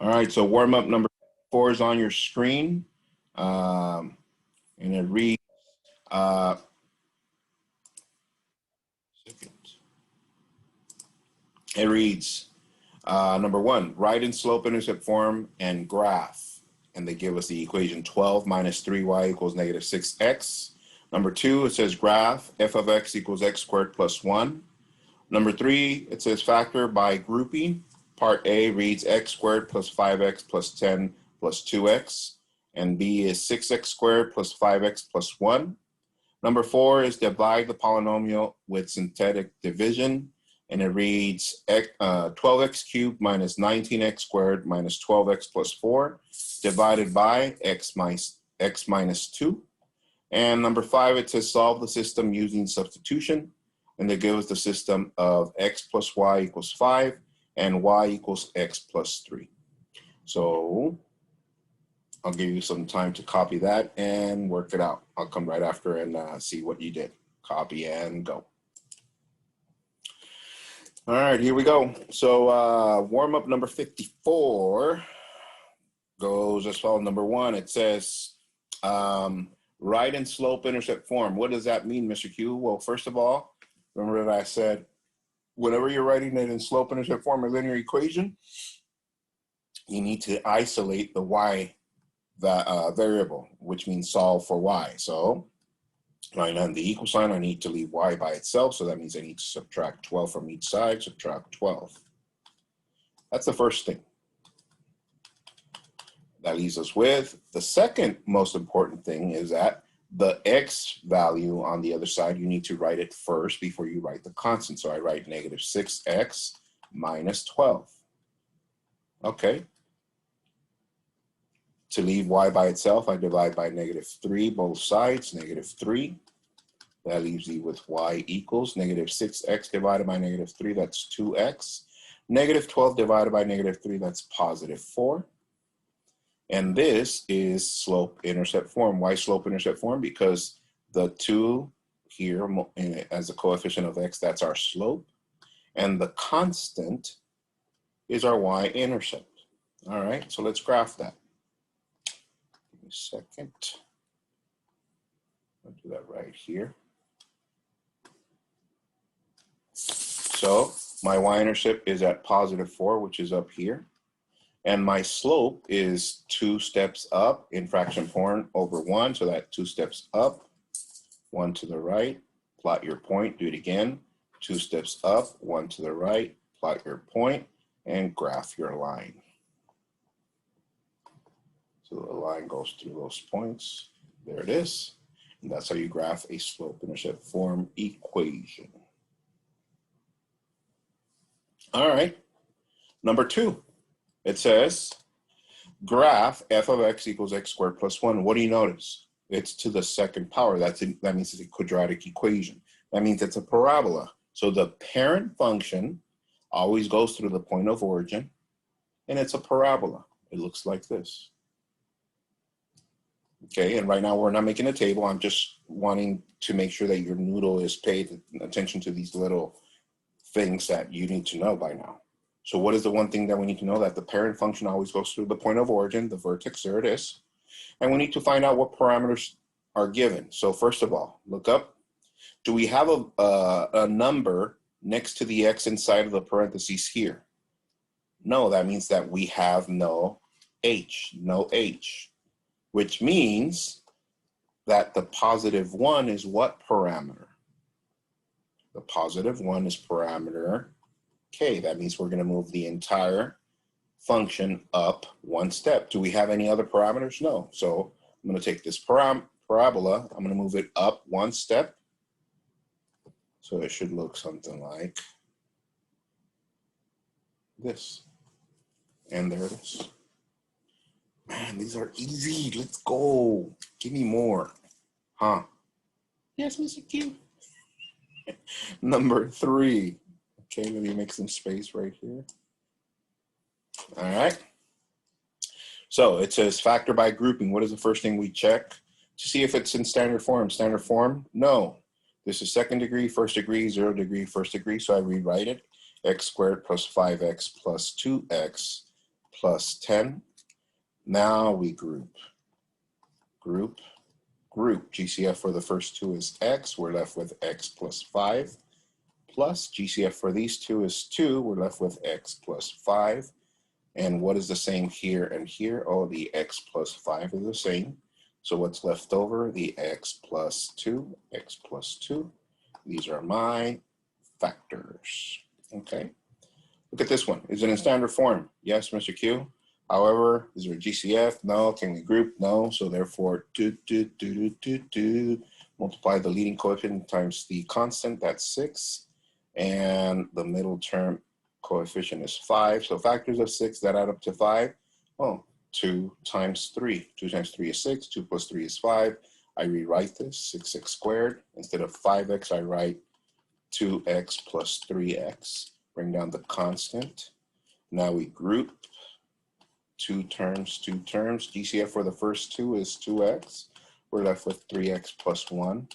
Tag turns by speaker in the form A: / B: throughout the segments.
A: All right, so warm up number 4 is on your screen. And it reads, number 1, write in slope-intercept form and graph. And they give us the equation 12 minus 3y equals negative 6x. Number 2, it says graph f of x equals x squared plus 1. Number 3, it says factor by grouping. Part A reads x squared plus 5x plus 10 plus 2x. And B is 6x squared plus 5x plus 1. Number 4 is divide the polynomial with synthetic division. And it reads 12x cubed minus 19x squared minus 12x plus 4 divided by x minus 2. And number 5, it says solve the system using substitution. And they give us the system of x plus y equals 5 and y equals x plus 3. So I'll give you some time to copy that and work it out. I'll come right after and see what you did. Copy and go. All right, here we go. So warm up number 54 goes as follows. Number 1, it says write in slope-intercept form. What does that mean, Mr. Q? Well, first of all, remember that I said whenever you're writing it in slope-intercept form, a linear equation, you need to isolate the y variable, which means solve for y. So right on the equal sign, I need to leave y by itself. So that means I need to subtract 12 from each side, subtract 12. That's the first thing. That leaves us with the second most important thing is that the x value on the other side, you need to write it first before you write the constant. So I write negative 6x minus 12. Okay. To leave y by itself, I divide by negative 3 both sides, negative 3. That leaves you with y equals negative 6x divided by negative 3, that's 2x. Negative 12 divided by negative 3, that's positive 4. And this is slope-intercept form. Why slope-intercept form? Because the 2 here as a coefficient of x, that's our slope. And the constant is our y-intercept. All right, so let's graph that. Give me a second. I'll do that right here. So my y-intercept is at positive 4, which is up here. And my slope is 2 steps up in fraction form over 1. So that 2 steps up, 1 to the right, plot your point, do it again. 2 steps up, 1 to the right, plot your point, and graph your line. So the line goes through those points. There it is. And that's how you graph a slope-intercept form equation. All right, number 2. It says graph f of x equals x squared plus 1. What do you notice? It's to the second power. That means it's a quadratic equation. That means it's a parabola. So the parent function always goes through the point of origin, and it's a parabola. It looks like this. Okay, and right now we're not making a table. I'm just wanting to make sure that your noodle is paid attention to these little things that you need to know by now. So what is the one thing that we need to know? That the parent function always goes through the point of origin, the vertex, there it is. And we need to find out what parameters are given. So first of all, look up. Do we have a number next to the x inside of the parentheses here? No, that means that we have no h, which means that the positive 1 is what parameter? The positive 1 is parameter k. That means we're going to move the entire function up 1 step. Do we have any other parameters? No. So I'm going to take this parabola, I'm going to move it up 1 step. So it should look something like this. And there it is. Man, these are easy. Let's go. Give me more. Huh? Yes, Mr. Q. Number 3. Okay, let me make some space right here. All right. So it says factor by grouping. What is the first thing we check? To see if it's in standard form. Standard form? No. This is second degree, first degree, 0 degree, first degree. So I rewrite it. X squared plus 5x plus 2x plus 10. Now we group. GCF for the first two is x. We're left with x plus 5. Plus GCF for these two is 2. We're left with x plus 5. And what is the same here and here? Oh, the x plus 5 is the same. So what's left over? The x plus 2, x plus 2. These are my factors. Okay. Look at this one. Is it in standard form? Yes, Mr. Q. However, is there a GCF? No. Can we group? No. So therefore, multiply the leading coefficient times the constant, that's 6. And the middle term coefficient is 5. So factors of 6 that add up to 5. Oh, 2 times 3. 2 times 3 is 6. 2 plus 3 is 5. I rewrite this, 6x squared. Instead of 5x, I write 2x plus 3x. Bring down the constant. Now we group 2 terms. GCF for the first two is 2x. We're left with 3x plus 1.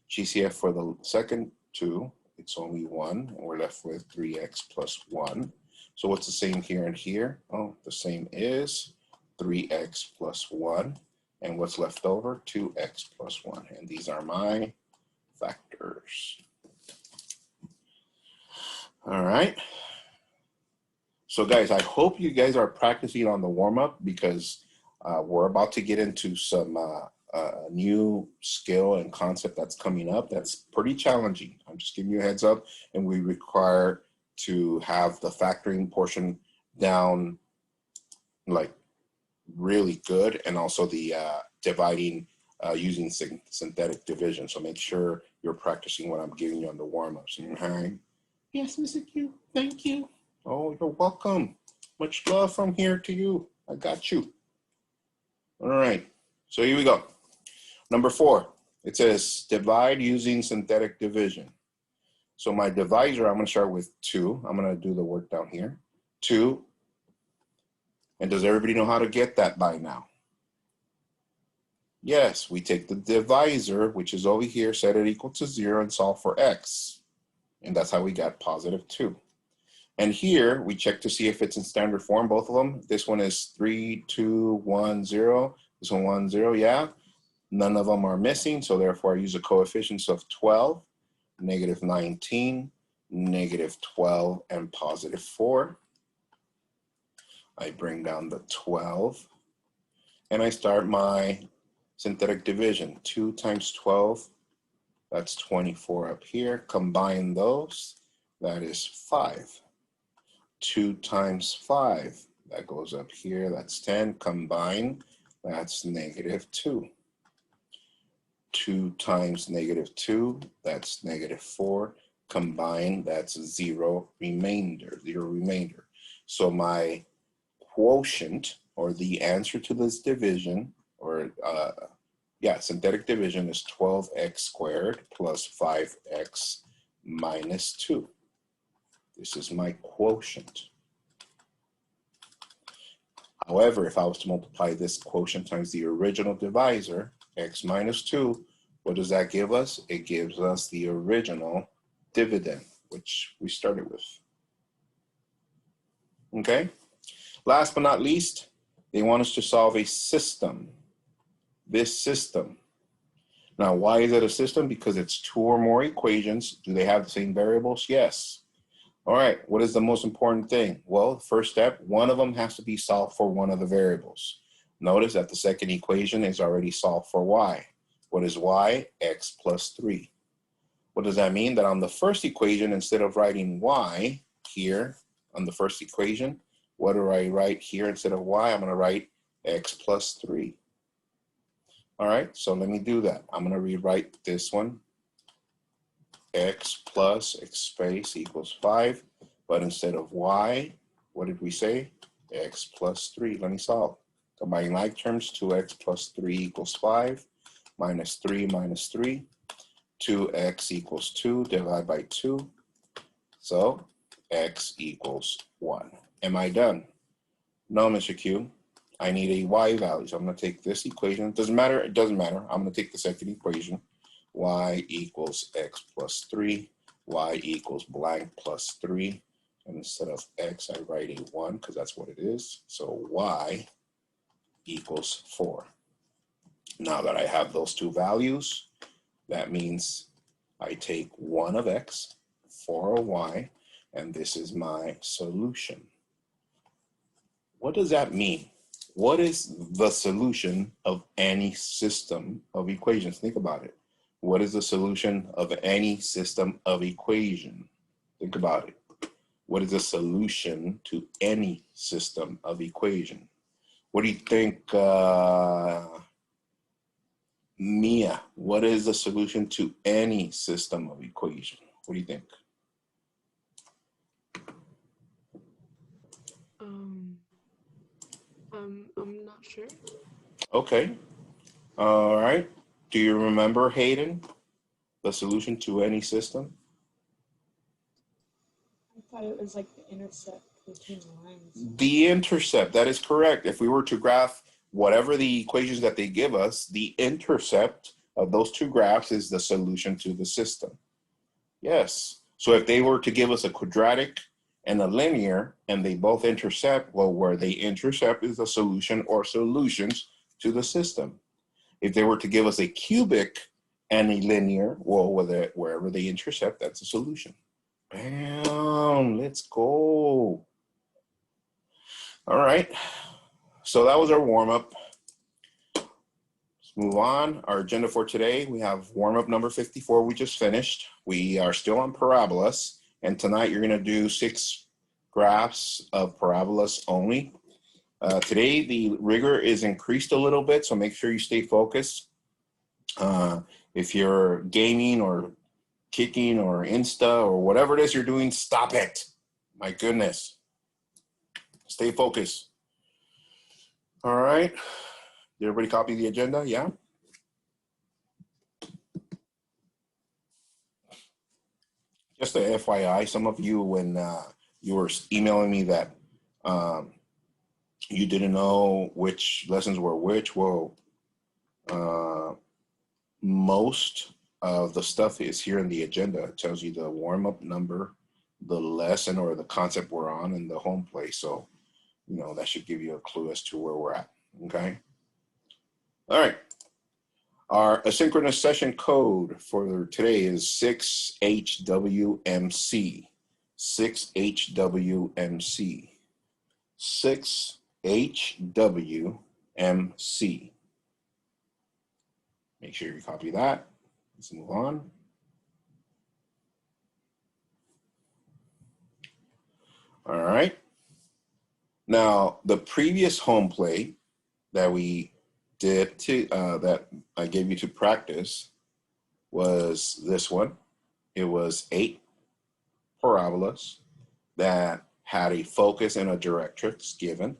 A: GCF for the second two, it's only 1. And we're left with 3x plus 1. So what's the same here and here? Oh, the same is 3x plus 1. And what's left over? 2x plus 1. And these are my factors. All right. So guys, I hope you guys are practicing on the warm-up because we're about to get into some new skill and concept that's coming up that's pretty challenging. I'm just giving you a heads up, and we require to have the factoring portion down like really good, and also the dividing using synthetic division. So make sure you're practicing what I'm giving you on the warm-ups. Okay. Yes, Mr. Q, thank you. Oh, you're welcome. Much love from here to you. I got you. All right, so here we go. Number 4, it says divide using synthetic division. So my divisor, I'm gonna start with 2. I'm gonna do the work down here. 2, and does everybody know how to get that by now? Yes, we take the divisor, which is over here, set it equal to 0 and solve for x. And that's how we got positive 2. And here we check to see if it's in standard form, both of them. This one is 3, 2, 1, 0. This one 1, 0, yeah. None of them are missing, so therefore I use the coefficients of 12, negative 19, negative 12, and positive 4. I bring down the 12, and I start my synthetic division. 2 times 12, that's 24 up here. Combine those, that is 5. 2 times 5, that goes up here, that's 10. Combine, that's negative 2. 2 times negative 2, that's negative 4. Combine, that's 0 remainder. So my quotient, or the answer to this division, or synthetic division, is 12x squared plus 5x minus 2. This is my quotient. However, if I was to multiply this quotient times the original divisor, x minus 2, what does that give us? It gives us the original dividend, which we started with. Okay? Last but not least, they want us to solve a system. This system. Now, why is it a system? Because it's 2 or more equations. Do they have the same variables? Yes. All right, what is the most important thing? Well, first step, one of them has to be solved for one of the variables. Notice that the second equation is already solved for y. What is y? X plus 3. What does that mean? That on the first equation, instead of writing y here on the first equation, what do I write here instead of y? I'm going to write x plus 3. All right, so let me do that. I'm going to rewrite this one. X plus x space equals 5, but instead of y, what did we say? X plus 3. Let me solve. Combining like terms, 2x plus 3 equals 5, minus 3 minus 3. 2x equals 2, divide by 2. So x equals 1. Am I done? No, Mr. Q. I need a y value. So I'm going to take this equation. It doesn't matter. It doesn't matter. I'm going to take the second equation. Y equals x plus 3. Y equals blank plus 3. And instead of x, I write a 1 because that's what it is. So y equals 4. Now that I have those two values, that means I take 1 of x, 4 of y, and this is my solution. What does that mean? What is the solution of any system of equations? Think about it. What is the solution of any system of equation? Think about it. What is the solution to any system of equation? What do you think, Mia? What is the solution to any system of equation? What do you think?
B: I'm not sure.
A: Okay. All right. Do you remember, Hayden, the solution to any system?
B: I thought it was like the intercept between the lines.
A: The intercept, that is correct. If we were to graph whatever the equations that they give us, the intercept of those two graphs is the solution to the system. Yes. So if they were to give us a quadratic and a linear and they both intercept, well, where they intercept is the solution or solutions to the system. If they were to give us a cubic and a linear, well, wherever they intercept, that's a solution. Bam, let's go. All right, so that was our warm-up. Let's move on. Our agenda for today, we have warm-up number 54 we just finished. We are still on parabolas, and tonight you're gonna do 6 graphs of parabolas only. Today, the rigor is increased a little bit, so make sure you stay focused. If you're gaming or kicking or Insta or whatever it is you're doing, stop it. My goodness. Stay focused. All right. Did everybody copy the agenda? Yeah? Just a FYI, some of you, when you were emailing me that you didn't know which lessons were which, well, most of the stuff is here in the agenda. It tells you the warm-up number, the lesson or the concept we're on, and the home place. So, you know, that should give you a clue as to where we're at, okay? All right. Our asynchronous session code for today is 6HWMC. 6HWMC. 6HWMC. Make sure you copy that. Let's move on. All right. Now, the previous home play that we did that I gave you to practice was this one. It was 8 parabolas that had a focus and a directrix given.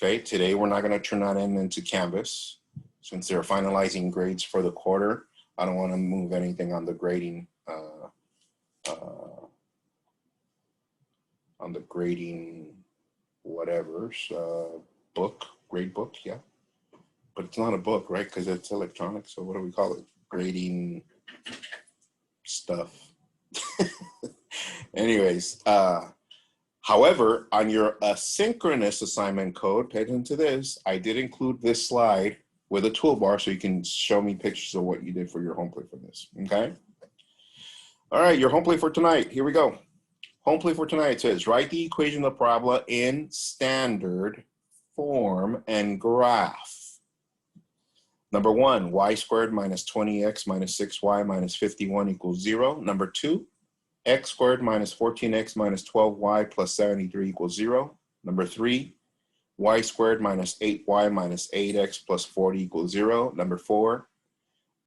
A: Okay, today we're not going to turn that into Canvas since they're finalizing grades for the quarter. I don't want to move anything on the grading whatever's book, grade book, yeah. But it's not a book, right? Because it's electronic. So what do we call it? Grading stuff. Anyways, however, on your asynchronous assignment code, pay attention to this. I did include this slide with a toolbar so you can show me pictures of what you did for your home play for this, okay? All right, your home play for tonight. Here we go. Home play for tonight says, write the equation of the parabola in standard form and graph. Number 1, y squared minus 20x minus 6y minus 51 equals 0. Number 2, x squared minus 14x minus 12y plus 73 equals 0. Number 3, y squared minus 8y minus 8x plus 40 equals 0. Number 4,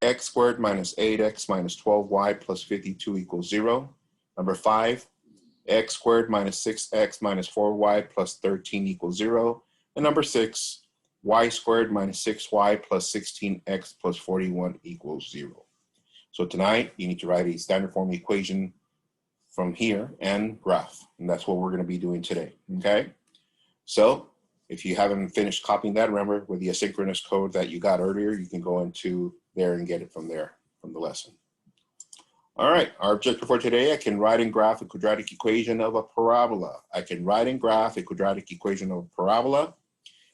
A: x squared minus 8x minus 12y plus 52 equals 0. Number 5, x squared minus 6x minus 4y plus 13 equals 0. And number 6, y squared minus 6y plus 16x plus 41 equals 0. So tonight, you need to write a standard form equation from here and graph. And that's what we're going to be doing today, okay? So if you haven't finished copying that, remember with the asynchronous code that you got earlier, you can go into there and get it from there, from the lesson. All right, our objective for today, I can write and graph a quadratic equation of a parabola. I can write and graph a quadratic equation of a parabola.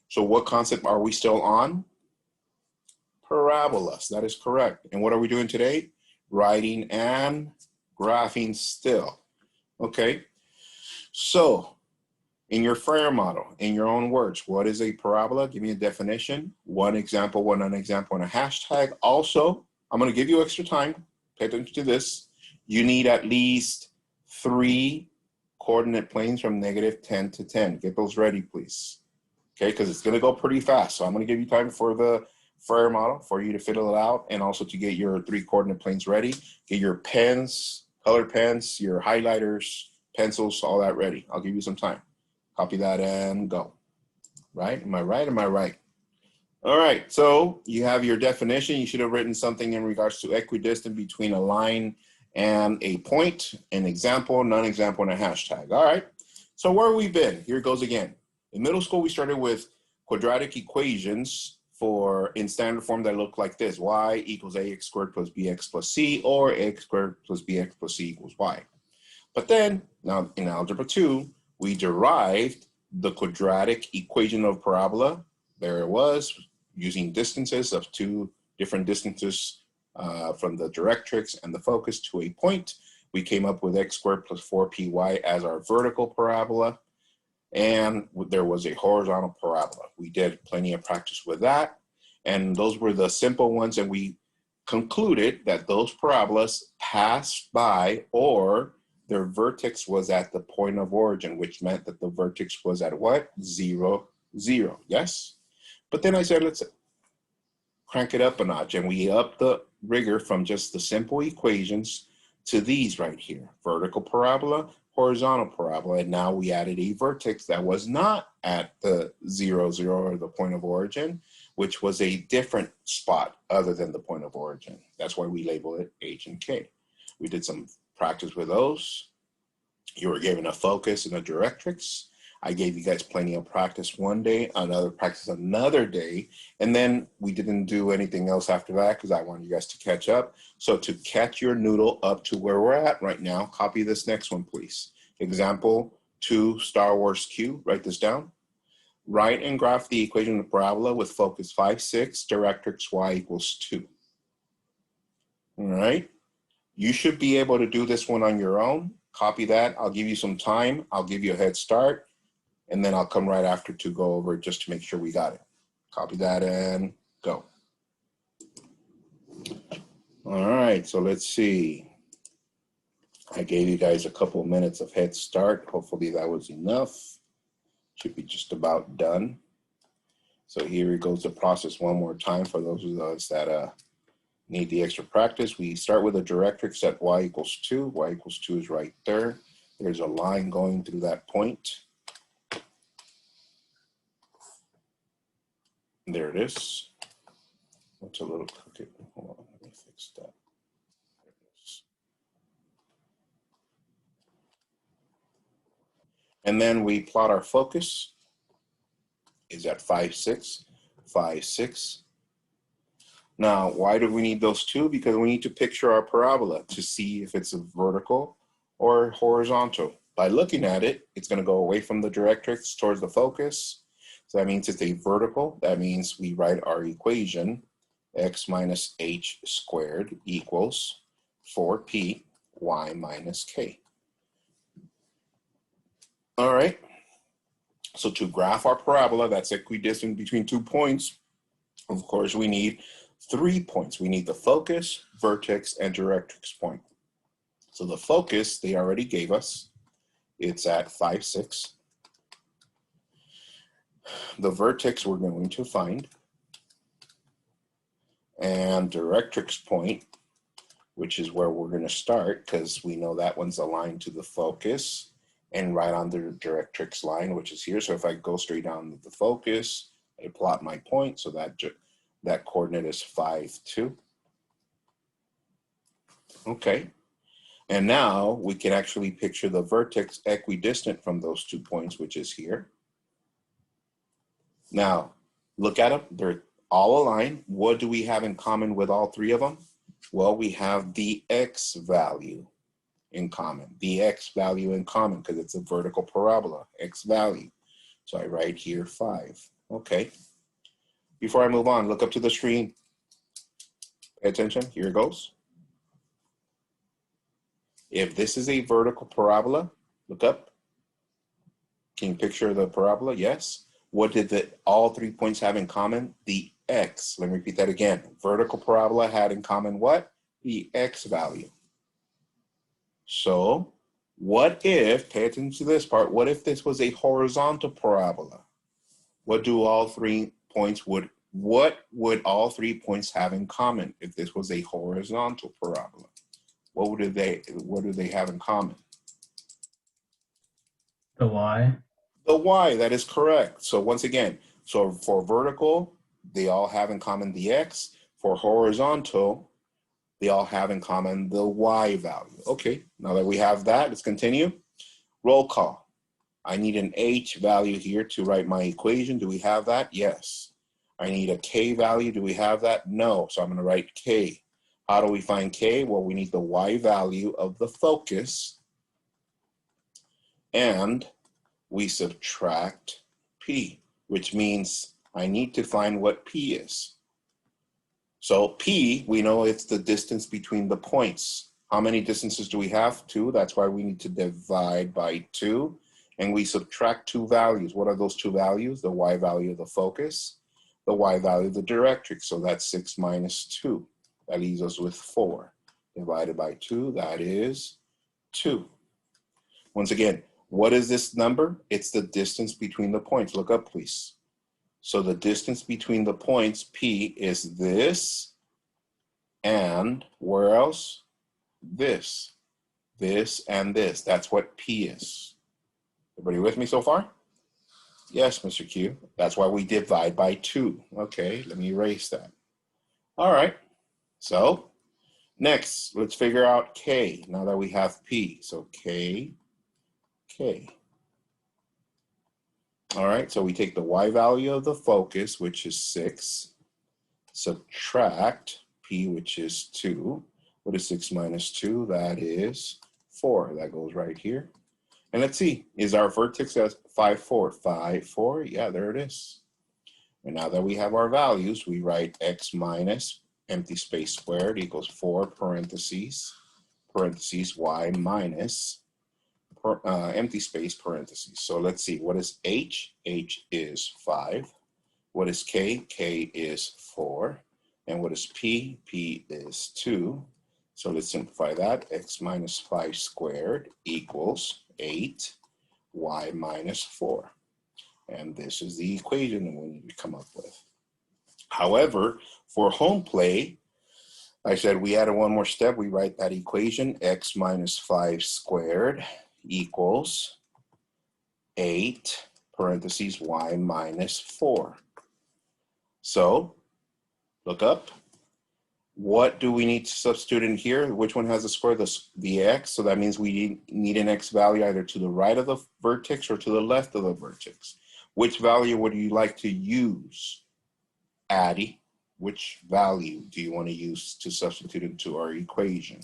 A: So what concept are we still on? Parabolas, that is correct. And what are we doing today? Writing and graphing still. Okay, so in your FAIR model, in your own words, what is a parabola? Give me a definition, one example, one unexample, and a hashtag. Also, I'm going to give you extra time. Pay attention to this. You need at least 3 coordinate planes from -10 to 10. Get those ready, please. Okay, because it's going to go pretty fast. So I'm going to give you time for the FAIR model for you to fill it out and also to get your 3 coordinate planes ready. Get your pens, colored pens, your highlighters, pencils, all that ready. I'll give you some time. Copy that and go. Right? Am I right? Am I right? All right, so you have your definition. You should have written something in regards to equidistant between a line and a point, an example, non-example, and a hashtag. All right, so where have we been? Here it goes again. In middle school, we started with quadratic equations in standard form that look like this. Y equals ax squared plus bx plus c, or x squared plus bx plus c equals y. But then, now in Algebra 2, we derived the quadratic equation of parabola. There it was, using distances of 2 different distances from the directrix and the focus to a point. We came up with x squared plus 4py as our vertical parabola, and there was a horizontal parabola. We did plenty of practice with that, and those were the simple ones, and we concluded that those parabolas passed by, or their vertex was at the point of origin, which meant that the vertex was at what? 0, 0, yes? But then I said, let's crank it up a notch, and we upped the rigor from just the simple equations to these right here, vertical parabola, horizontal parabola, and now we added a vertex that was not at the 0, 0, or the point of origin, which was a different spot other than the point of origin. That's why we label it H and K. We did some practice with those. You were given a focus and a directrix. I gave you guys plenty of practice one day, another practice another day, and then we didn't do anything else after that because I wanted you guys to catch up. So to catch your noodle up to where we're at right now, copy this next one, please. Example 2, Star Wars Q, write this down. Write and graph the equation of parabola with focus 5, 6, directrix y equals 2. All right, you should be able to do this one on your own. Copy that. I'll give you some time. I'll give you a head start. And then I'll come right after to go over it just to make sure we got it. Copy that and go. All right, so let's see. I gave you guys a couple of minutes of head start. Hopefully that was enough. Should be just about done. So here it goes the process one more time for those of us that need the extra practice. We start with a directrix at y equals 2. Y equals 2 is right there. There's a line going through that point. There it is. It's a little crooked. Hold on, let me fix that. There it is. And then we plot our focus is at 5, 6, 5, 6. Now, why do we need those two? Because we need to picture our parabola to see if it's a vertical or horizontal. By looking at it, it's going to go away from the directrix towards the focus. So that means it's a vertical. That means we write our equation, x minus h squared equals 4p y minus k. All right. So to graph our parabola that's equidistant between 2 points, of course, we need 3 points. We need the focus, vertex, and directrix point. So the focus, they already gave us. It's at 5, 6. The vertex we're going to find, and directrix point, which is where we're going to start because we know that one's aligned to the focus and right on the directrix line, which is here. So if I go straight down the focus, I plot my point, so that coordinate is 5, 2. Okay, and now we can actually picture the vertex equidistant from those 2 points, which is here. Now, look at them. They're all aligned. What do we have in common with all 3 of them? Well, we have the x value in common. The x value in common because it's a vertical parabola, x value. So I write here 5. Okay. Before I move on, look up to the screen. Pay attention. Here it goes. If this is a vertical parabola, look up. Can you picture the parabola? Yes. What did all 3 points have in common? The x. Let me repeat that again. Vertical parabola had in common what? The x value. So what if, pay attention to this part, what if this was a horizontal parabola? What would all 3 points have in common if this was a horizontal parabola? What do they have in common?
C: The y.
A: The y, that is correct. So once again, so for vertical, they all have in common the x. For horizontal, they all have in common the y value. Okay, now that we have that, let's continue. Roll call. I need an h value here to write my equation. Do we have that? Yes. I need a k value. Do we have that? No. So I'm going to write k. How do we find k? Well, we need the y value of the focus, and we subtract p, which means I need to find what p is. So p, we know it's the distance between the points. How many distances do we have? 2. That's why we need to divide by 2. And we subtract 2 values. What are those 2 values? The y value of the focus, the y value of the directrix. So that's 6 minus 2. That leaves us with 4. Divided by 2, that is 2. Once again, what is this number? It's the distance between the points. Look up, please. So the distance between the points, P, is this, and where else? This, and this. That's what P is. Everybody with me so far? Yes, Mr. Q. That's why we divide by 2. Okay, let me erase that. All right, so next, let's figure out K now that we have P. So K. All right, so we take the y value of the focus, which is 6, subtract P, which is 2. What is 6 minus 2? That is 4. That goes right here. And let's see, is our vertex at 5, 4? 5, 4? Yeah, there it is. And now that we have our values, we write x minus empty space squared equals 4 parentheses y minus empty space parentheses. So let's see, what is h? H is 5. What is k? K is 4. And what is p? P is 2. So let's simplify that. X minus 5 squared equals 8, y minus 4. And this is the equation that we need to come up with. However, for home play, I said we added one more step. We write that equation, x minus 5 squared equals 8 parentheses y minus 4. So look up. What do we need to substitute in here? Which one has the square? The x. So that means we need an x value either to the right of the vertex or to the left of the vertex. Which value would you like to use, Addie? Which value do you want to use to substitute into our equation?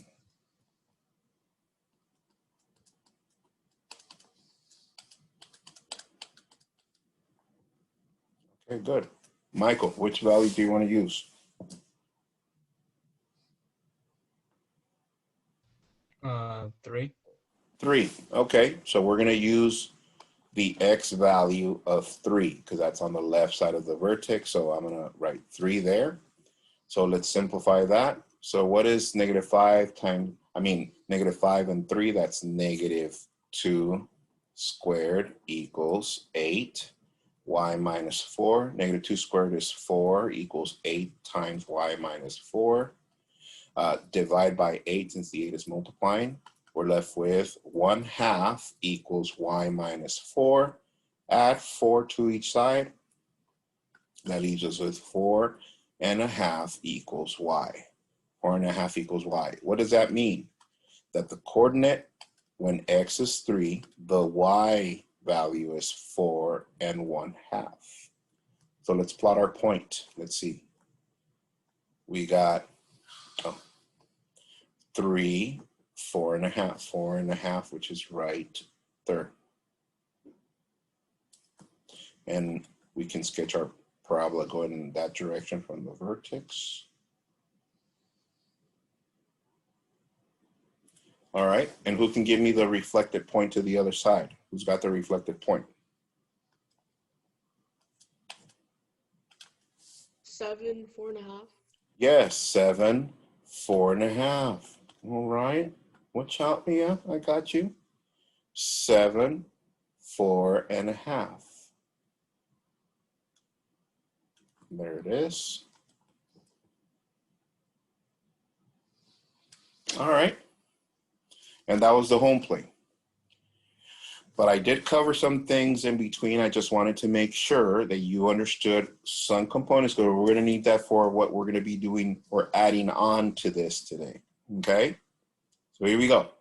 A: Okay, good. Michael, which value do you want to use?
C: 3.
A: 3. Okay, so we're going to use the x value of 3 because that's on the left side of the vertex. So I'm going to write 3 there. So let's simplify that. So what is negative 5 and 3? That's negative 2 squared equals 8. Y minus 4. Negative 2 squared is 4 equals 8 times y minus 4. Divide by 8 since the 8 is multiplying. We're left with 1/2 equals y minus 4. Add 4 to each side. That leaves us with 4.5 equals y. 4.5 equals y. What does that mean? That the coordinate when x is 3, the y value is 4 1/2. So let's plot our point. Let's see. We got, 3, 4.5, 4.5, which is right there. And we can sketch our parabola going in that direction from the vertex. All right, and who can give me the reflected point to the other side? Who's got the reflected point?
D: 7, 4.5.
A: Yes, 7, 4.5. All right, watch out, Mia, I got you. 7, 4.5. There it is. All right, and that was the home plane. But I did cover some things in between. I just wanted to make sure that you understood some components, because we're going to need that for what we're going to be doing or adding on to this today. Okay, so here we go.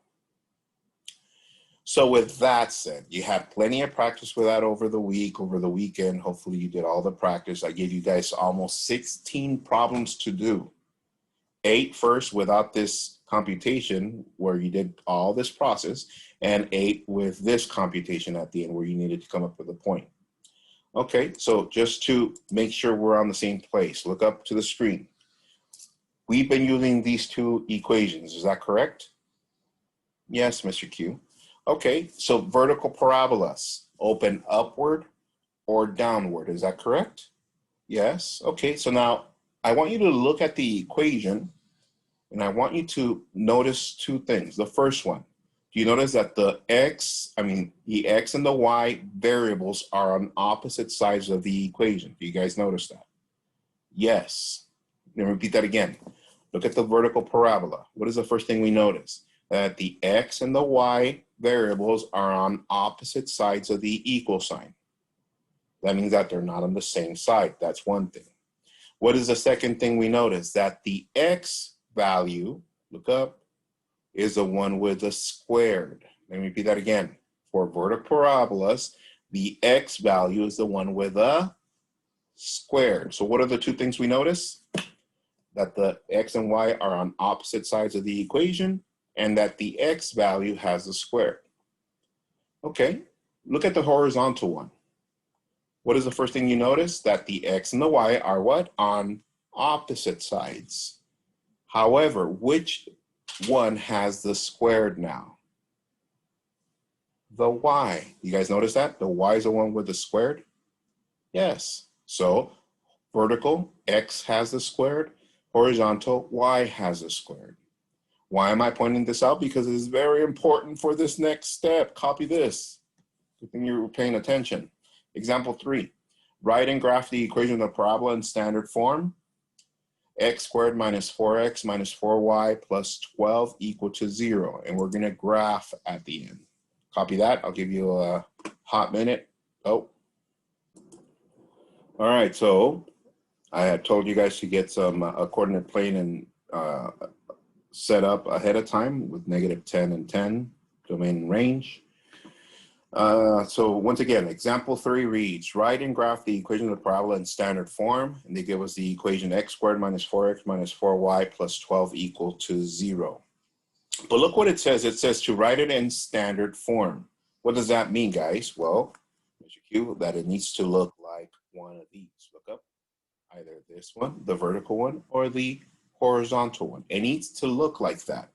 A: So with that said, you had plenty of practice with that over the week, over the weekend. Hopefully you did all the practice. I gave you guys almost 16 problems to do. 8 first without this computation where you did all this process, and 8 with this computation at the end where you needed to come up with a point. Okay, so just to make sure we're on the same place, look up to the screen. We've been using these two equations, is that correct? Yes, Mr. Q. Okay, so vertical parabolas, open upward or downward, is that correct? Yes, okay, so now I want you to look at the equation and I want you to notice two things. The first one, do you notice that the x and the y variables are on opposite sides of the equation? Do you guys notice that? Yes. Let me repeat that again. Look at the vertical parabola. What is the first thing we notice? That the x and the y variables are on opposite sides of the equal sign. That means that they're not on the same side. That's one thing. What is the second thing we notice? That the x value, look up, is the one with the squared. Let me repeat that again. For vertical parabolas, the x value is the one with a squared. So what are the two things we notice? That the x and y are on opposite sides of the equation, and that the x value has a square. Okay, look at the horizontal one. What is the first thing you notice? That the x and the y are what? On opposite sides. However, which one has the squared now? The y. You guys notice that? The y is the one with the squared? Yes. So vertical, x has the squared. Horizontal, y has the squared. Why am I pointing this out? Because it is very important for this next step. Copy this. Good thing you were paying attention. Example 3. Write and graph the equation of the parabola in standard form. X squared minus 4x minus 4y plus 12 equal to 0. And we're going to graph at the end. Copy that. I'll give you a hot minute. Oh. All right. So I had told you guys to get some a coordinate plane and set up ahead of time with -10 and 10 domain and range. So once again, example 3 reads, write and graph the equation of the parabola in standard form. And they give us the equation x squared minus 4x minus 4y plus 12 equal to 0. But look what it says. It says to write it in standard form. What does that mean, guys? Well, Mr. Q, that it needs to look like one of these. Look up, either this one, the vertical one, or the horizontal one. It needs to look like that.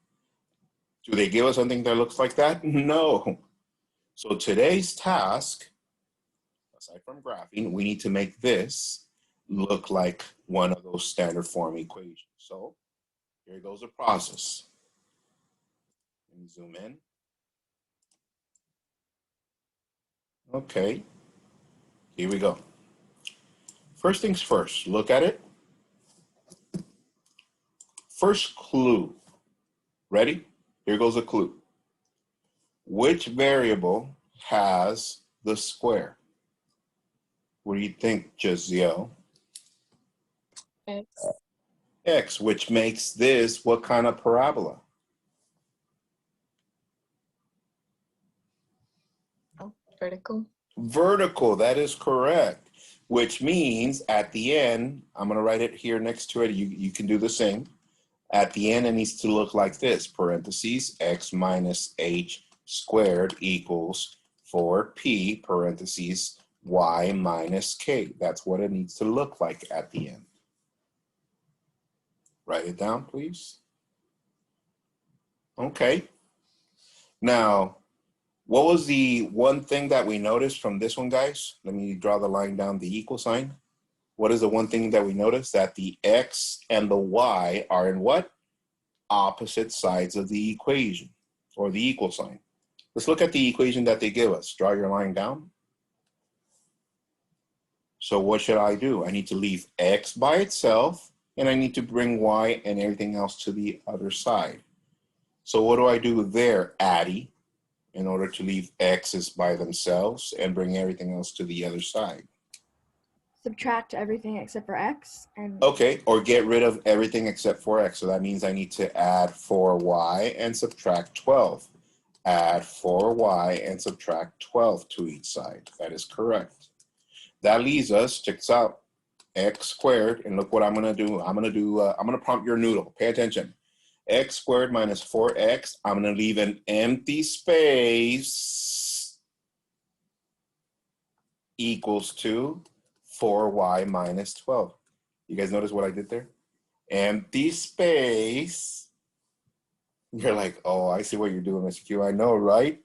A: Do they give us something that looks like that? No. So today's task, aside from graphing, we need to make this look like one of those standard form equations. So here goes the process. Let me zoom in. Okay, here we go. First things first, look at it. First clue. Ready? Here goes a clue. Which variable has the square? What do you think, Jaziel?
D: X.
A: X, which makes this what kind of parabola?
D: Oh, vertical.
A: Vertical, that is correct. Which means at the end, I'm going to write it here next to it. You can do the same. At the end, it needs to look like this, parentheses, x minus h squared equals 4p, parentheses, y minus k. That's what it needs to look like at the end. Write it down, please. Okay. Now, what was the one thing that we noticed from this one, guys? Let me draw the line down, the equal sign. What is the one thing that we noticed? That the x and the y are in what? Opposite sides of the equation, or the equal sign. Let's look at the equation that they give us. Draw your line down. So what should I do? I need to leave x by itself, and I need to bring y and everything else to the other side. So what do I do there, Addie, in order to leave x's by themselves and bring everything else to the other side?
E: Subtract everything except for x. And
A: Okay, or get rid of everything except for x. So that means I need to add 4y and subtract 12. Add 4y and subtract 12 to each side. That is correct. That leaves us, check this out, x squared, and look what I'm gonna do. I'm gonna prompt your noodle. Pay attention. X squared minus 4x. I'm gonna leave an empty space equals to 4y minus 12. You guys notice what I did there? Empty space. You're like, oh, I see what you're doing, Mr. Q. I know, right?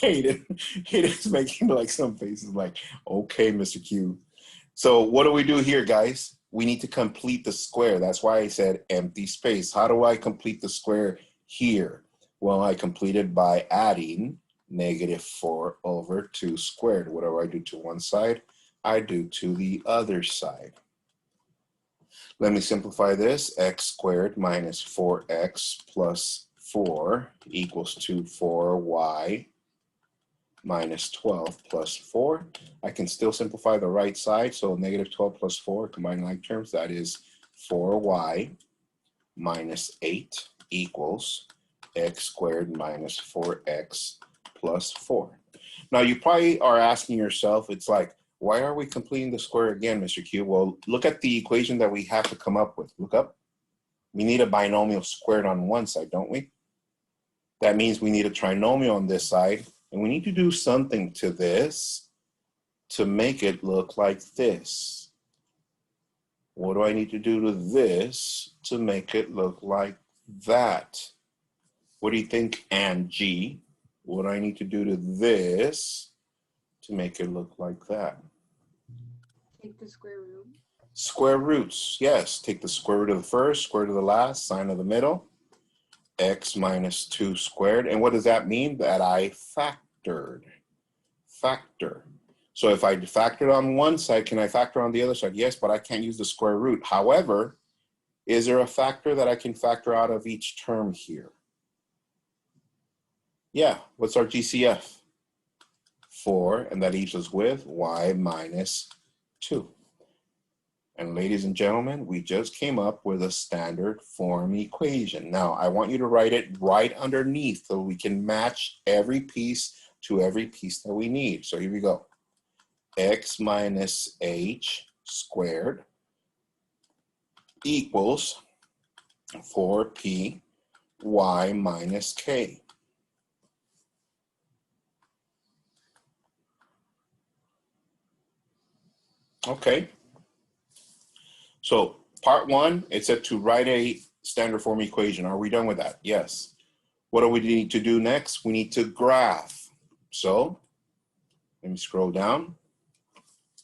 A: Hayden's making like some faces like, okay, Mr. Q. So what do we do here, guys? We need to complete the square. That's why I said empty space. How do I complete the square here? Well, I complete it by adding -4/2 squared. What do I do to one side? I do to the other side. Let me simplify this. X squared minus 4x plus 4 equals to 4y minus 12 plus 4. I can still simplify the right side. So -12 plus 4, combine like terms, that is 4y minus 8 equals x squared minus 4x plus 4. Now you probably are asking yourself, it's like, why are we completing the square again, Mr. Q? Well, look at the equation that we have to come up with. Look up. We need a binomial squared on one side, don't we? That means we need a trinomial on this side, and we need to do something to this to make it look like this. What do I need to do to this to make it look like that? What do you think, Angie? What do I need to do to this to make it look like that?
D: Take the square root.
A: Square roots, yes. Take the square root of the first, square root of the last, sine of the middle. X minus 2 squared. And what does that mean? That I factored. Factor. So if I factored on one side, can I factor on the other side? Yes, but I can't use the square root. However, is there a factor that I can factor out of each term here? Yeah, what's our GCF? 4, and that leaves us with y minus 2. And ladies and gentlemen, we just came up with a standard form equation. Now, I want you to write it right underneath so we can match every piece to every piece that we need. So here we go. X minus h squared equals 4p y minus k. Okay. So part one, it said to write a standard form equation. Are we done with that? Yes. What do we need to do next? We need to graph. So let me scroll down.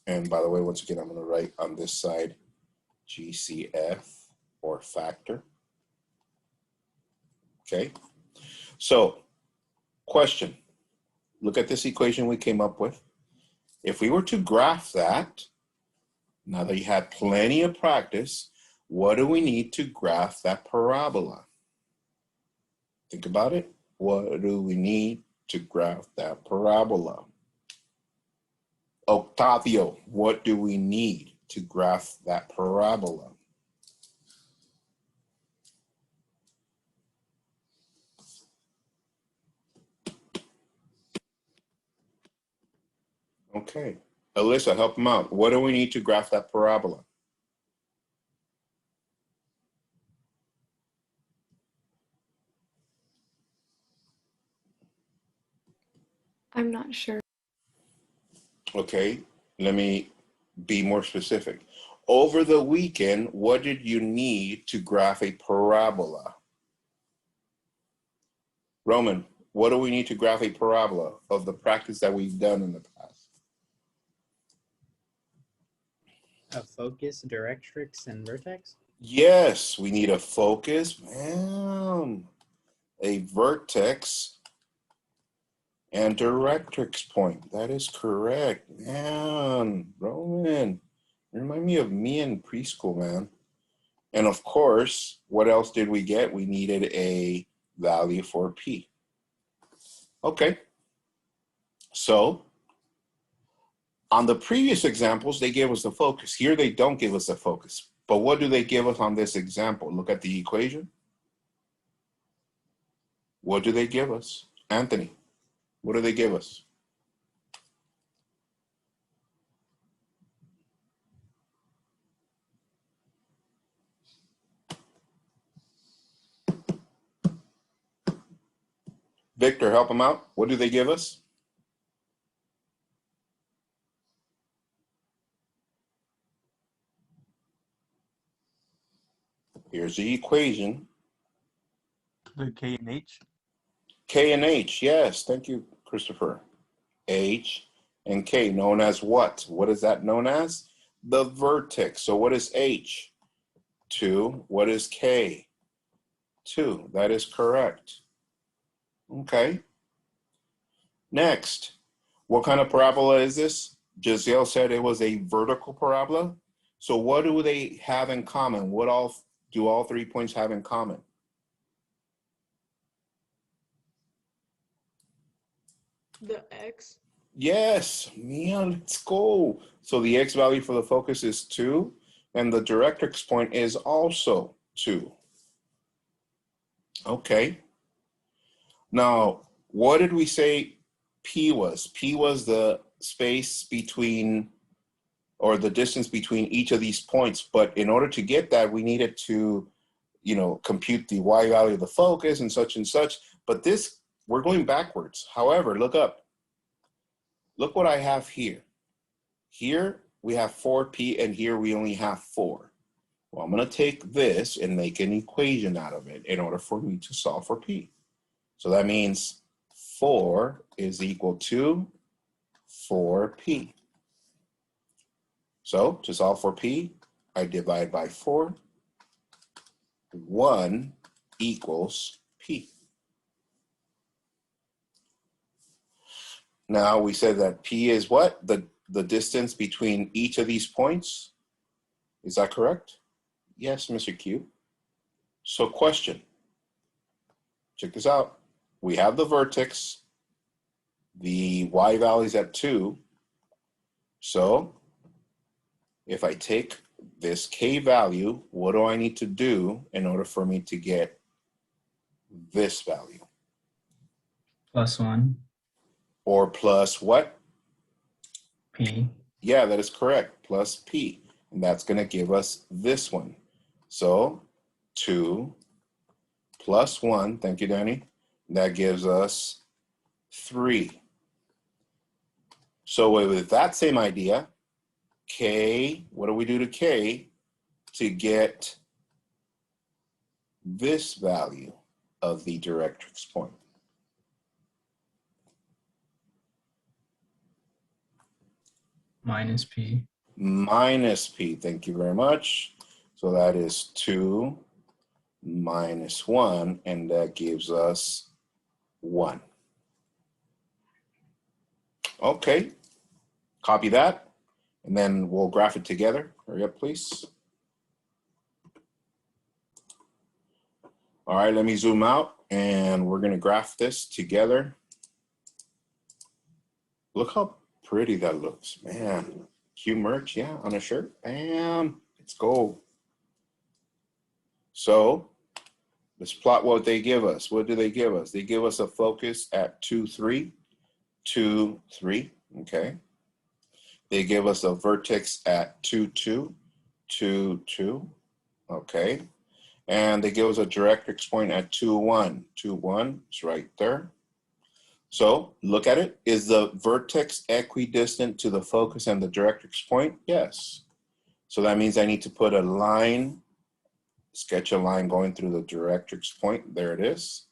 A: And by the way, once again, I'm going to write on this side GCF or factor. Okay. So question, look at this equation we came up with. If we were to graph that, now that you had plenty of practice, what do we need to graph that parabola? Think about it. What do we need to graph that parabola? Octavio, what do we need to graph that parabola? Okay. Alyssa, help him out. What do we need to graph that parabola?
E: Sure.
A: Okay, let me be more specific. Over the weekend, what did you need to graph a parabola? Roman, what do we need to graph a parabola of the practice that we've done in the past?
F: A focus, directrix, and vertex?
A: Yes, we need a focus, man, a vertex, and directrix point. That is correct, man. Roman, you remind me of me in preschool, man. And of course, what else did we get? We needed a value for P. Okay, so on the previous examples, they gave us the focus. Here they don't give us the focus. But what do they give us on this example? Look at the equation. What do they give us? Anthony, what do they give us? Victor, help them out. What do they give us? Here's the equation.
C: The K and H.
A: K and H, yes, thank you, Christopher. H and K, known as what? What is that known as? The vertex. So what is H? 2. What is K? 2. That is correct. Okay. Next, what kind of parabola is this? Giselle said it was a vertical parabola. So what do they have in common? What all do all 3 points have in common?
B: The X.
A: Yes, Mia, let's go. So the X value for the focus is 2, and the directrix point is also 2. Okay. Now, what did we say P was? P was the space between, or the distance between each of these points. But in order to get that, we needed to, compute the Y value of the focus and such and such. But this, we're going backwards. However, look up. Look what I have here. Here we have 4P and here we only have 4. Well, I'm going to take this and make an equation out of it in order for me to solve for P. So that means 4 is equal to 4P. So to solve for P, I divide by 4. 1 equals P. Now we said that P is what? The distance between each of these points. Is that correct? Yes, Mr. Q. So question. Check this out. We have the vertex. The Y value is at 2. So if I take this K value, what do I need to do in order for me to get this value?
C: +1.
A: Or plus what?
C: P.
A: Yeah, that is correct. Plus P. And that's going to give us this one. So 2 plus 1, thank you, Danny. That gives us 3. So with that same idea, K, what do we do to K to get this value of the directrix point?
C: Minus P.
A: Minus P, thank you very much. So that is 2 minus 1, and that gives us 1. Okay, copy that, and then we'll graph it together. Hurry up, please. All right, let me zoom out, and we're gonna graph this together. Look how pretty that looks, man. Q merch, yeah, on a shirt, bam, let's go. So let's plot what they give us. What do they give us? They give us a focus at 2, 3, 2, 3, okay. They give us a vertex at 2, 2, 2, 2, okay. And they give us a directrix point at 2, 1, 2, 1, it's right there. So look at it. Is the vertex equidistant to the focus and the directrix point? Yes. So that means I need to put a line, sketch a line going through the directrix point. There it is.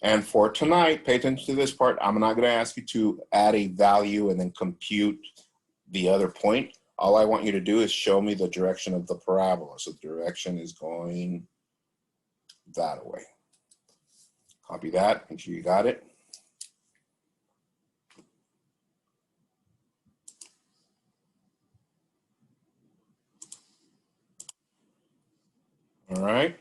A: And for tonight, pay attention to this part. I'm not going to ask you to add a value and then compute the other point. All I want you to do is show me the direction of the parabola. So the direction is going that way. Copy that. Make sure you got it. All right.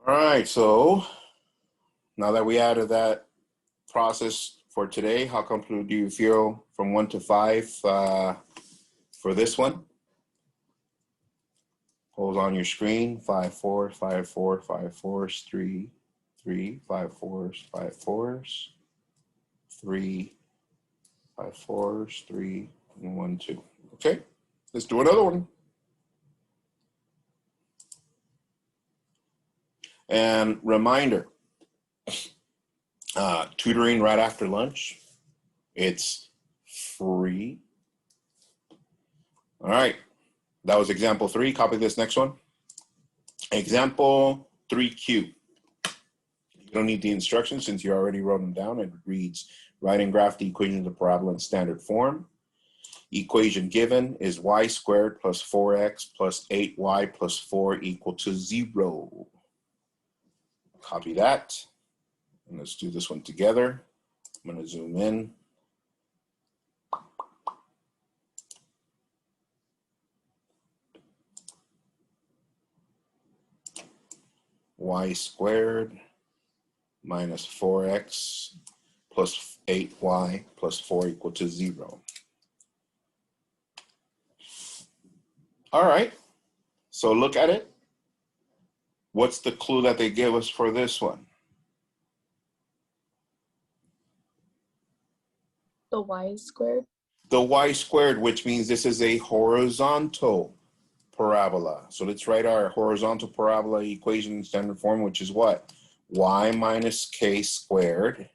A: All right, so now that we added that process for today, how comfortable do you feel from 1 to 5 for this one? Hold on your screen, 5 4, 5 4, 5 4s, 3 3, 5 4s, 5 4s, 3 5 4s, 3 and 1 2. Okay, let's do another one. And reminder, tutoring right after lunch, it's free. All right, that was example 3. Copy this next one. Example 3Q. You don't need the instructions since you already wrote them down. It reads, write and graph the equation of the parabola in standard form. Equation given is y squared plus 4x plus 8y plus 4 equal to 0. Copy that. And let's do this one together. I'm going to zoom in. Y squared minus 4x plus 8y plus 4 equal to 0. All right, so look at it. What's the clue that they give us for this one?
G: The y squared.
A: The y squared, which means this is a horizontal parabola. So let's write our horizontal parabola equation in standard form, which is what? Y minus k squared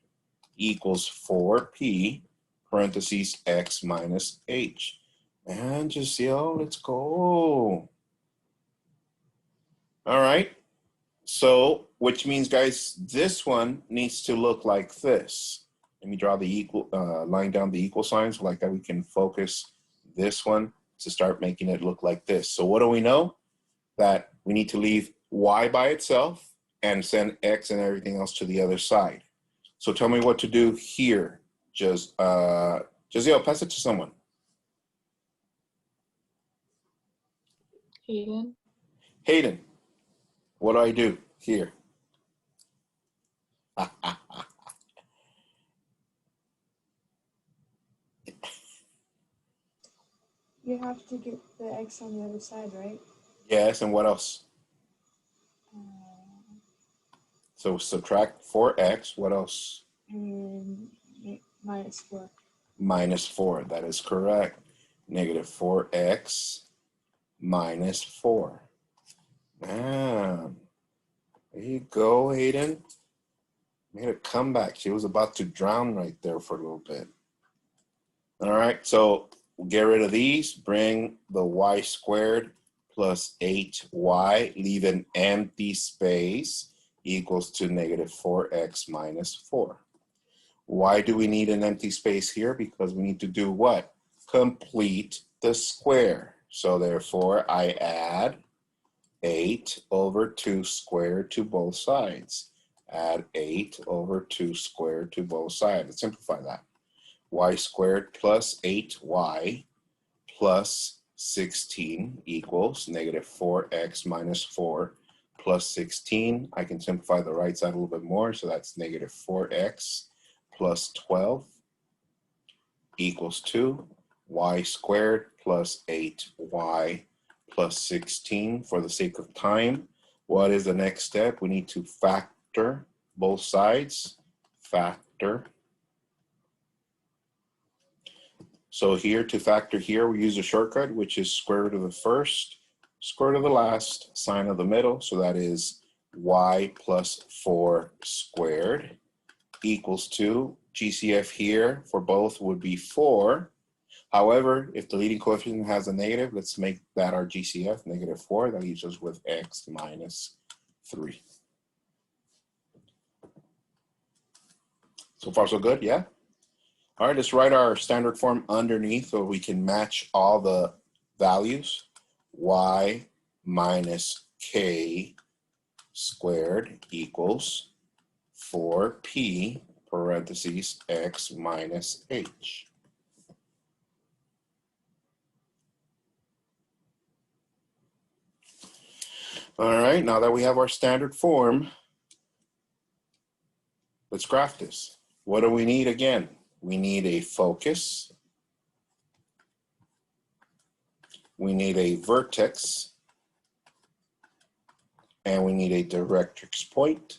A: equals 4p parentheses x minus h. And just, let's go. All right. So, which means, guys, this one needs to look like this. Let me draw the equal line down the equal sign so like that we can focus this one to start making it look like this. So what do we know? That we need to leave y by itself and send x and everything else to the other side. So tell me what to do here. Just Josiel, pass it to someone.
G: Hayden.
A: Hayden, what do I do here?
B: You have to get the x on the other side, right?
A: Yes, and what else? So subtract 4x, what else?
B: And minus 4.
A: Minus 4, that is correct. Negative 4x minus 4. Man, there you go, Hayden. Made a comeback. She was about to drown right there for a little bit. All right, so we'll get rid of these. Bring the y squared plus 8y, leave an empty space, equals to negative 4x minus 4. Why do we need an empty space here? Because we need to do what? Complete the square. So therefore, I add 8 over 2 squared to both sides. Add 8 over 2 squared to both sides. Let's simplify that. Y squared plus 8y plus 16 equals negative 4x minus 4 plus 16. I can simplify the right side a little bit more, so that's negative 4x plus 12 equals 2. Y squared plus 8y plus 16. For the sake of time, what is the next step? We need to factor both sides. Factor. So here, to factor here, we use a shortcut, which is square root of the first, square root of the last, sine of the middle. So that is y plus 4 squared equals 2. GCF here for both would be 4. However, if the leading coefficient has a negative, let's make that our GCF, negative 4. That leaves us with x minus 3. So far, so good, yeah? All right, let's write our standard form underneath so we can match all the values. Y minus k squared equals 4p parentheses x minus h. All right, now that we have our standard form, let's graph this. What do we need again? We need a focus. We need a vertex. And we need a directrix point.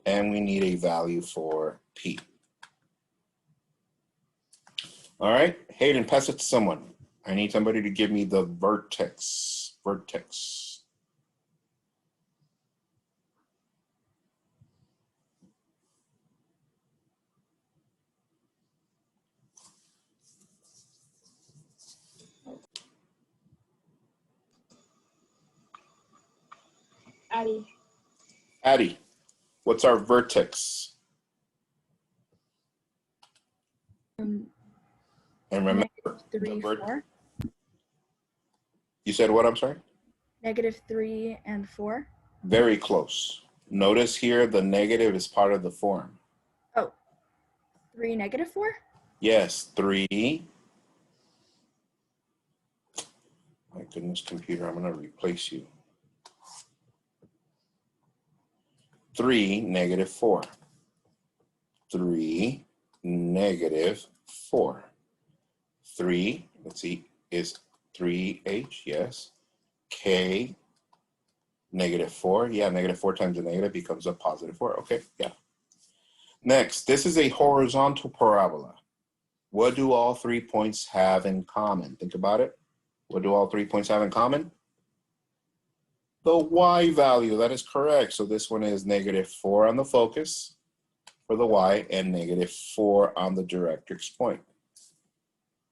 A: And we need a value for P. All right, Hayden, pass it to someone. I need somebody to give me the vertex. Vertex. Addie, what's our vertex? And remember,
E: -3, 4.
A: You said what, I'm sorry?
E: -3 and 4.
A: Very close. Notice here the negative is part of the form.
E: Oh, 3 -4?
A: Yes, 3. My goodness, computer, I'm going to replace you. 3 -4. 3 -4. 3, let's see, is 3h, yes. K -4, yeah, -4 times a negative becomes a +4, okay, yeah. Next, this is a horizontal parabola. What do all 3 points have in common? Think about it. What do all 3 points have in common? The y value, that is correct. So this one is -4 on the focus for the y and -4 on the directrix point.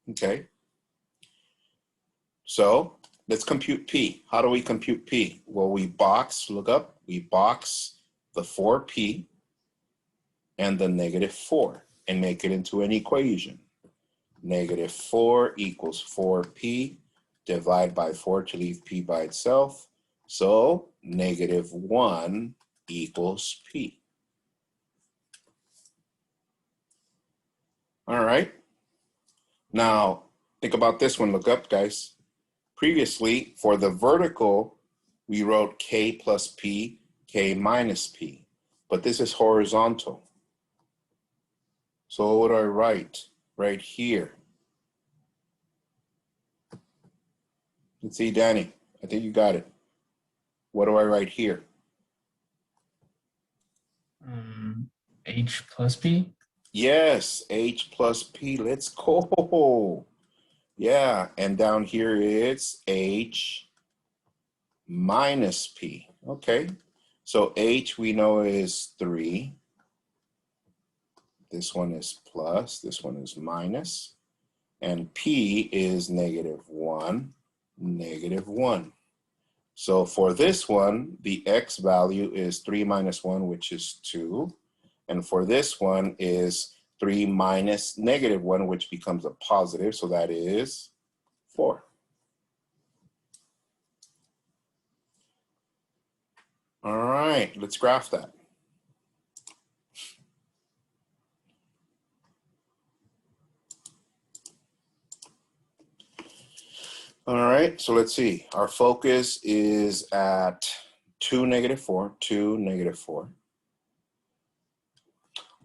A: Okay. So let's compute P. How do we compute P? Well, we box, look up, we box the 4P and the -4 and make it into an equation. -4 equals 4P, divide by 4 to leave P by itself. So -1 equals P. All right. Now, think about this one. Look up, guys. Previously, for the vertical, we wrote K plus P, K minus P. But this is horizontal. So what do I write? Right here. Let's see, Danny. I think you got it. What do I write here?
C: H plus P.
A: Yes, H plus P. Let's go. Yeah, and down here it's H minus P. Okay, so H we know is 3. This one is plus, this one is minus. And P is -1, -1. So for this one, the X value is 3 minus 1, which is 2. And for this one is 3 minus -1, which becomes a positive. So that is 4. All right, let's graph that. All right, so let's see. Our focus is at 2, -4, 2, -4.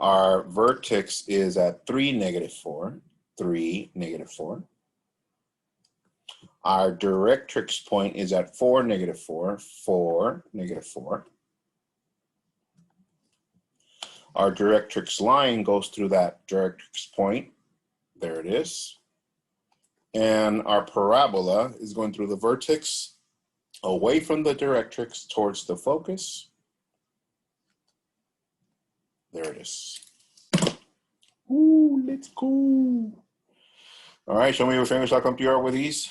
A: Our vertex is at 3, -4, 3, -4. Our directrix point is at 4, -4, 4, -4. Our directrix line goes through that directrix point. There it is. And our parabola is going through the vertex away from the directrix towards the focus. There it is. Ooh, let's go. All right, show me your fingers. I'll come to you with these.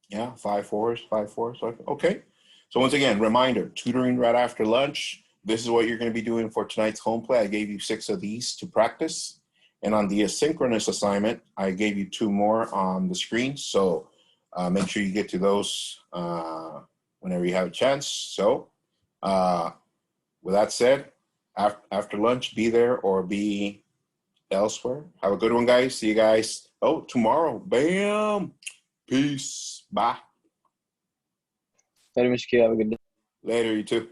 A: Yeah, 5 4s, 5 4s. Okay. So once again, reminder, tutoring right after lunch. This is what you're going to be doing for tonight's home play. I gave you 6 of these to practice. And on the asynchronous assignment, I gave you 2 more on the screen. So make sure you get to those whenever you have a chance. So with that said, after lunch, be there or be elsewhere. Have a good one, guys. See you guys. Oh, tomorrow. Bam. Peace. Bye.
H: Later, Mr. Q. Have a good day.
A: Later, you too.